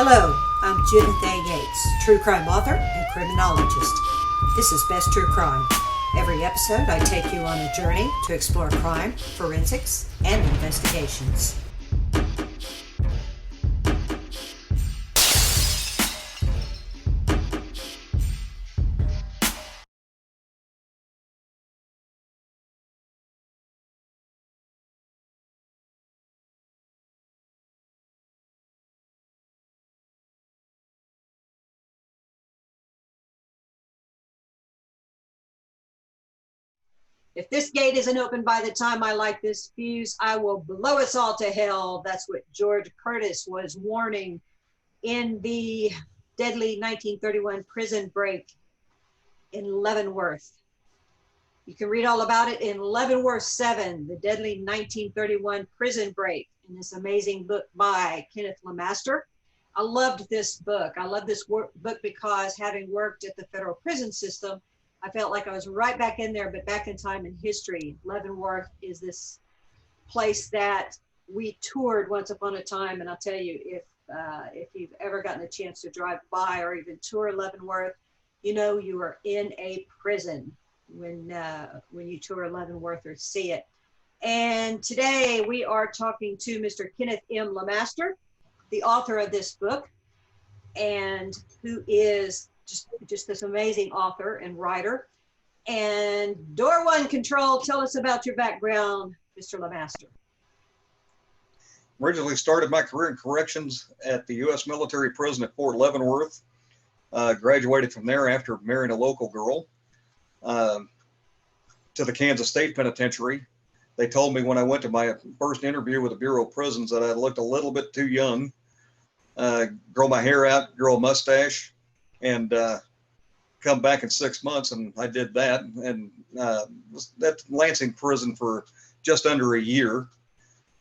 Hello, I'm Judith A. Yates, true crime author and criminologist. This is Best True Crime. Every episode, I take you on a journey to explore crime, forensics, and investigations. If this gate isn't open by the time I light this fuse, I will blow us all to hell. That's what George Curtis was warning in the deadly 1931 prison break in Leavenworth. You can read all about it in Leavenworth Seven, the deadly 1931 prison break, in this amazing book by Kenneth Lemaster. I loved this book. I love this book because, having worked at the federal prison system, I felt like I was right back in there, but back in time in history. Leavenworth is this place that we toured once upon a time, and I'll tell you, if you've ever gotten a chance to drive by or even tour Leavenworth, you know you are in a prison when you tour Leavenworth or see it. And today we are talking to Mr. Kenneth M. Lemaster, the author of this book, and who is just this amazing author and writer. And door one control, tell us about your background, Mr. Lemaster. Originally started my career in corrections at the U.S. military prison at Fort Leavenworth. Graduated from there after marrying a local girl to the Kansas State Penitentiary. They told me when I went to my first interview with the Bureau of Prisons that I looked a little bit too young. Grow my hair out, grow a mustache, and come back in 6 months, and I did that, and was at Lansing prison for just under a year,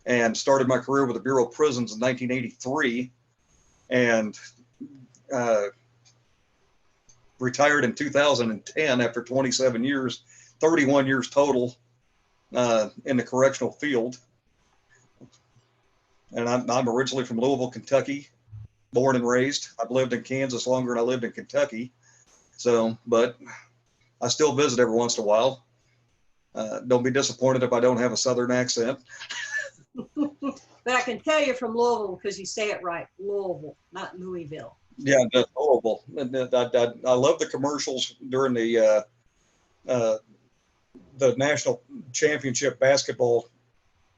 and started my career with the Bureau of Prisons in 1983, and retired in 2010 after 27 years, 31 years total in the correctional field. And I'm originally from Louisville, Kentucky, born and raised. I've lived in Kansas longer than I lived in Kentucky. So, but I still visit every once in a while. Don't be disappointed if I don't have a Southern accent. But I can tell you're from Louisville because you say it right, Louisville, not Louisville. Yeah, that's Louisville. I love the commercials during the national championship basketball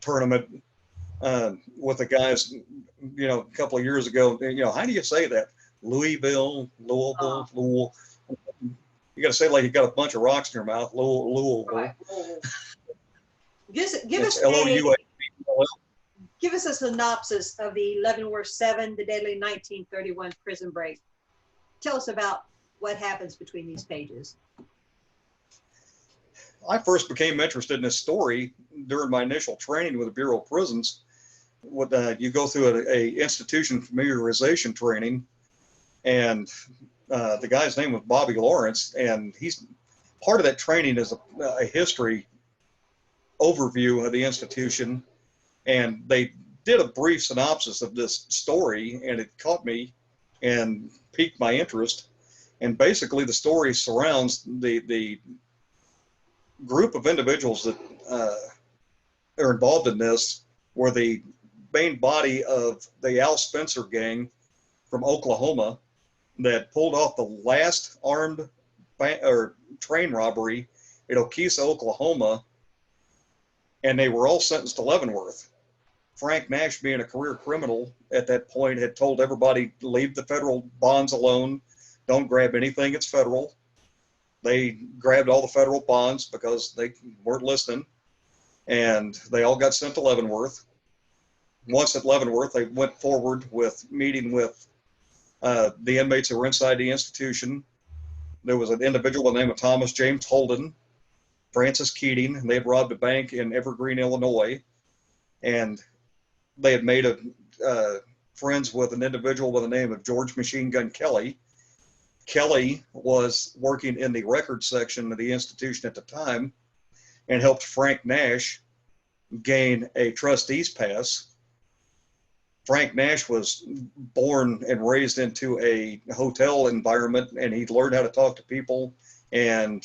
tournament with the guys, a couple of years ago. How do you say that? Louisville, Louisville, Louisville. You got to say it like you got a bunch of rocks in your mouth. Louisville. Right. Give us a synopsis of the Leavenworth Seven, the deadly 1931 prison break. Tell us about what happens between these pages. I first became interested in this story during my initial training with the Bureau of Prisons. You go through a institution familiarization training, and the guy's name was Bobby Lawrence, and he's part of that training is a history overview of the institution, and they did a brief synopsis of this story, and it caught me and piqued my interest. And basically the story surrounds the group of individuals that are involved in this were the main body of the Al Spencer gang from Oklahoma that pulled off the last armed train robbery at Okesa, Oklahoma, and they were all sentenced to Leavenworth. Frank Nash, being a career criminal at that point, had told everybody, leave the federal bonds alone, don't grab anything that's federal. They grabbed all the federal bonds because they weren't listening, and they all got sent to Leavenworth. Once at Leavenworth, they went forward with meeting with the inmates who were inside the institution. There was an individual by the name of Thomas James Holden, Francis Keating, and they had robbed a bank in Evergreen, Illinois, and they had made friends with an individual by the name of George Machine Gun Kelly. Kelly was working in the records section of the institution at the time and helped Frank Nash gain a trustee's pass Frank Nash was born and raised into a hotel environment, and he learned how to talk to people and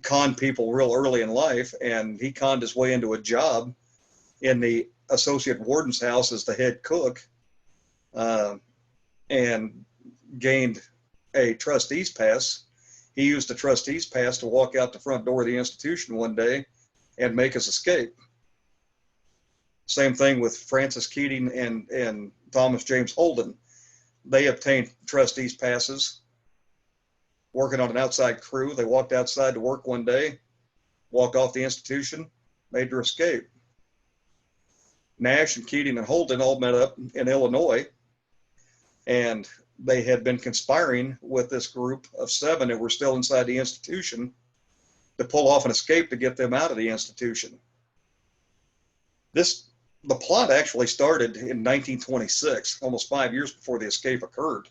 con people real early in life. And he conned his way into a job in the associate warden's house as the head cook, and gained a trustee's pass. He used the trustee's pass to walk out the front door of the institution one day and make his escape. Same thing with Francis Keating and Thomas James Holden. They obtained trustees' passes, working on an outside crew. They walked outside to work one day, walked off the institution, made their escape. Nash and Keating and Holden all met up in Illinois, and they had been conspiring with this group of 7 that were still inside the institution to pull off an escape to get them out of the institution. The plot actually started in 1926, almost 5 years before the escape occurred.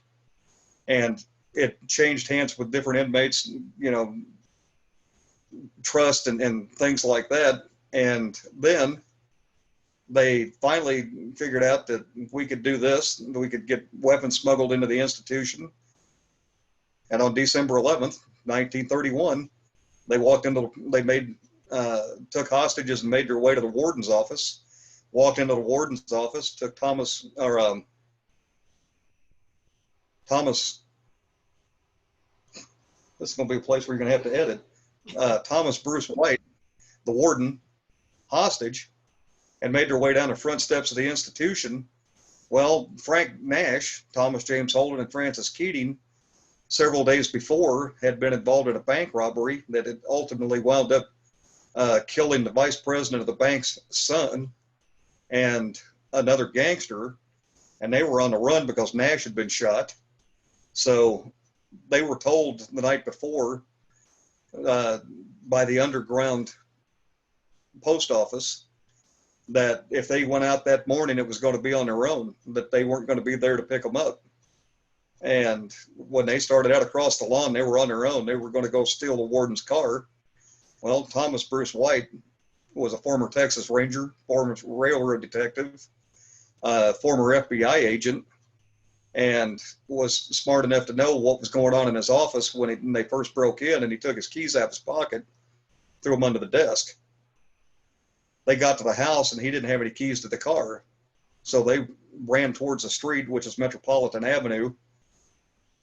And it changed hands with different inmates, trust and things like that. And then they finally figured out that we could do this, we could get weapons smuggled into the institution. And on December 11th, 1931, they took hostages and made their way to the warden's office. Walked into the warden's office, took Thomas, this is going to be a place where you're going to have to edit, Thomas Bruce White, the warden, hostage, and made their way down the front steps of the institution. Well, Frank Nash, Thomas James Holden, and Francis Keating, several days before, had been involved in a bank robbery that had ultimately wound up killing the vice president of the bank's son and another gangster, and they were on the run because Nash had been shot. So they were told the night before by the underground post office that if they went out that morning, it was going to be on their own, that they weren't going to be there to pick them up. And when they started out across the lawn, they were on their own. They were going to go steal the warden's car. Well, Thomas Bruce White was a former Texas Ranger, former railroad detective, former FBI agent, and was smart enough to know what was going on in his office when they first broke in, and he took his keys out of his pocket, threw them under the desk. They got to the house, and he didn't have any keys to the car. So they ran towards the street, which is Metropolitan Avenue,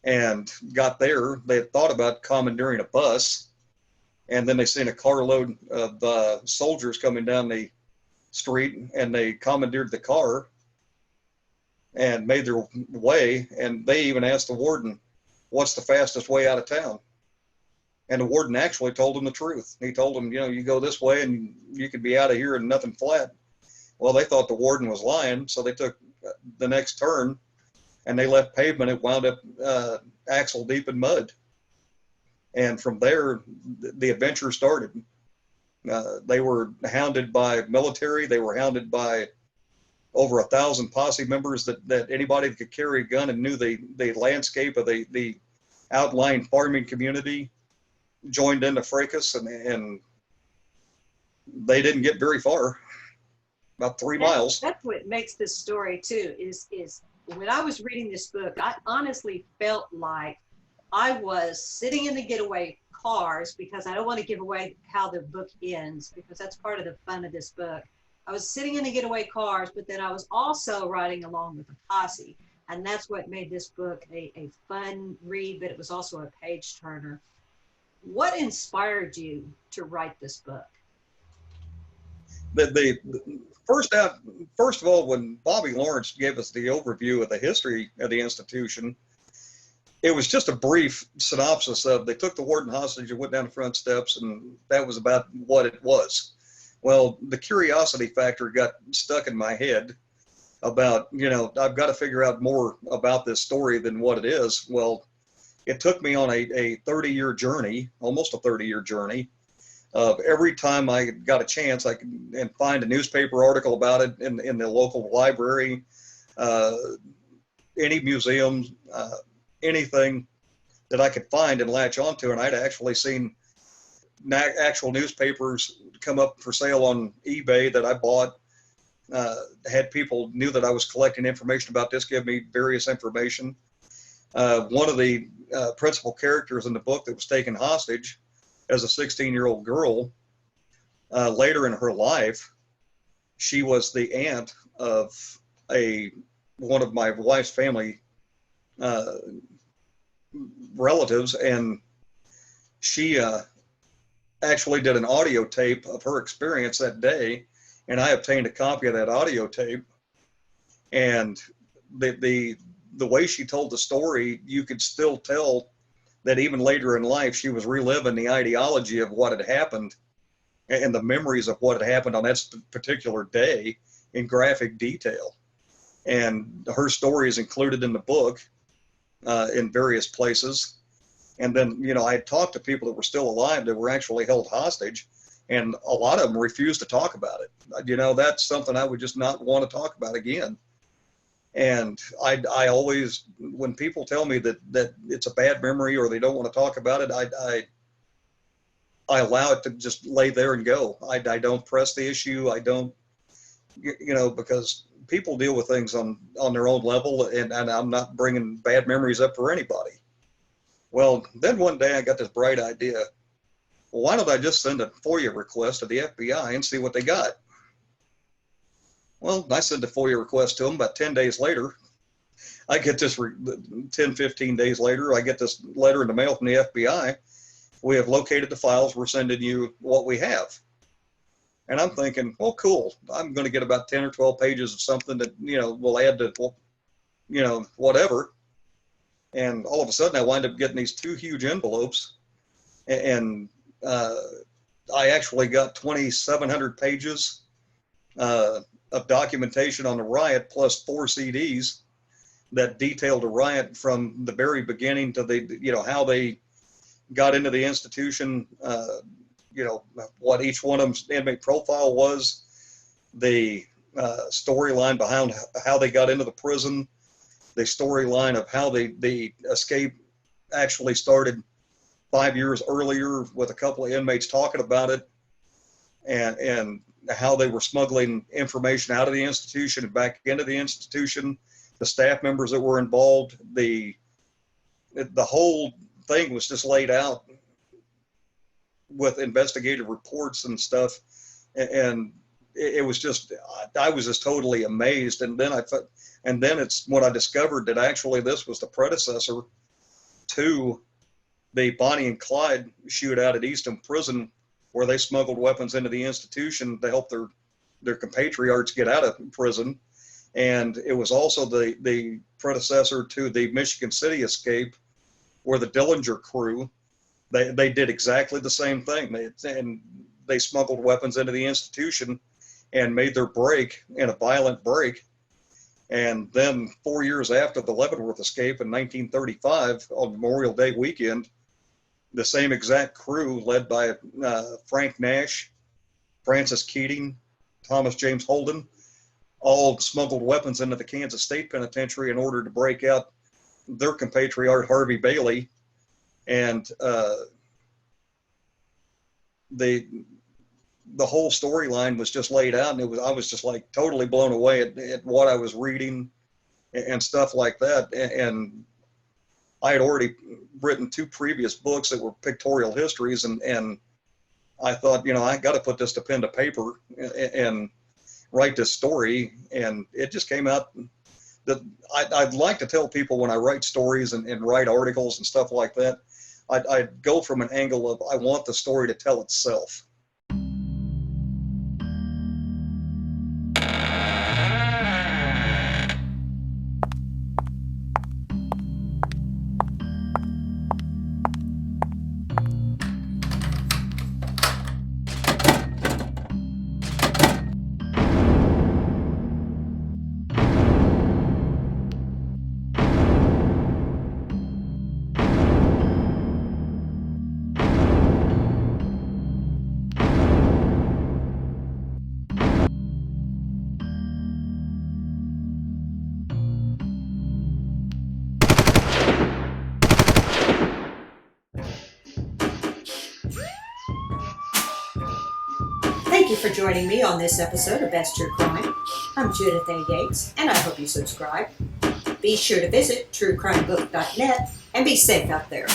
and got there. They had thought about commandeering a bus, and then they seen a carload of soldiers coming down the street, and they commandeered the car and made their way. And they even asked the warden, what's the fastest way out of town? And the warden actually told them the truth. He told them, you go this way and you could be out of here and nothing flat. Well, they thought the warden was lying, so they took the next turn and they left pavement. It wound up axle deep in mud. And from there, the adventure started. They were hounded by military. They were hounded by over 1,000 posse members that anybody that could carry a gun and knew the landscape of the outlying farming community joined in the fracas, and they didn't get very far, about 3 miles. That's what makes this story too, is when I was reading this book, I honestly felt like I was sitting in the getaway cars, because I don't want to give away how the book ends, because that's part of the fun of this book. I was sitting in the getaway cars, but then I was also riding along with the posse. And that's what made this book a fun read, but it was also a page turner. What inspired you to write this book? First of all, when Bobby Lawrence gave us the overview of the history of the institution, it was just a brief synopsis of, they took the warden hostage and went down the front steps, and that was about what it was. Well, the curiosity factor got stuck in my head about, I've got to figure out more about this story than what it is. Well, it took me on a 30-year journey, almost a 30-year journey, of every time I got a chance, I could find a newspaper article about it in the local library, any museum, anything that I could find and latch onto. And I'd actually seen actual newspapers come up for sale on eBay that I bought, had people knew that I was collecting information about this, give me various information. One of the principal characters in the book that was taken hostage as a 16-year-old girl, later in her life, she was the aunt of one of my wife's family relatives, and she actually did an audio tape of her experience that day, and I obtained a copy of that audio tape. And the way she told the story, you could still tell that even later in life she was reliving the ideology of what had happened and the memories of what had happened on that particular day in graphic detail. And her story is included in the book in various places. And then, I had talked to people that were still alive that were actually held hostage, and a lot of them refused to talk about it. That's something I would just not want to talk about again. And I always, when people tell me that it's a bad memory or they don't want to talk about it, I allow it to just lay there and go. I don't press the issue. I don't, because people deal with things on their own level, and I'm not bringing bad memories up for anybody. Well, then one day I got this bright idea. Well, why don't I just send a FOIA request to the FBI and see what they got? Well, I sent a FOIA request to them. About 10 days later, I get this, 10, 15 days later, I get this letter in the mail from the FBI. We have located the files. We're sending you what we have. And I'm thinking, well, cool. I'm going to get about 10 or 12 pages of something that, will add to, whatever. And all of a sudden I wind up getting these 2 huge envelopes, and I actually got 2,700 pages of documentation on the riot, plus 4 CDs that detailed the riot from the very beginning to how they got into the institution, what each one of them's inmate profile was, the storyline behind how they got into the prison, the storyline of how the escape actually started 5 years earlier with a couple of inmates talking about it, and how they were smuggling information out of the institution and back into the institution, the staff members that were involved. The whole thing was just laid out with investigative reports and stuff, and it was just, I was just totally amazed. And then it's when I discovered that actually this was the predecessor to the Bonnie and Clyde shootout at Eastham Prison, where they smuggled weapons into the institution to help their compatriots get out of prison. And it was also the predecessor to the Michigan City escape, where the Dillinger crew, they did exactly the same thing. They smuggled weapons into the institution and made their break in a violent break. And then 4 years after the Leavenworth escape in 1935, on Memorial Day weekend, the same exact crew led by Frank Nash, Francis Keating, Thomas James Holden, all smuggled weapons into the Kansas State Penitentiary in order to break out their compatriot Harvey Bailey. And the whole storyline was just laid out, and I was just like totally blown away at what I was reading and stuff like that. And I had already written 2 previous books that were pictorial histories, and I thought, I got to put this to pen to paper and write this story. And it just came out that I'd like to tell people when I write stories and write articles and stuff like that, I'd go from an angle of, I want the story to tell itself. you for joining me on this episode of Best True Crime. I'm Judith A. Yates, and I hope you subscribe. Be sure to visit truecrimebook.net and be safe out there.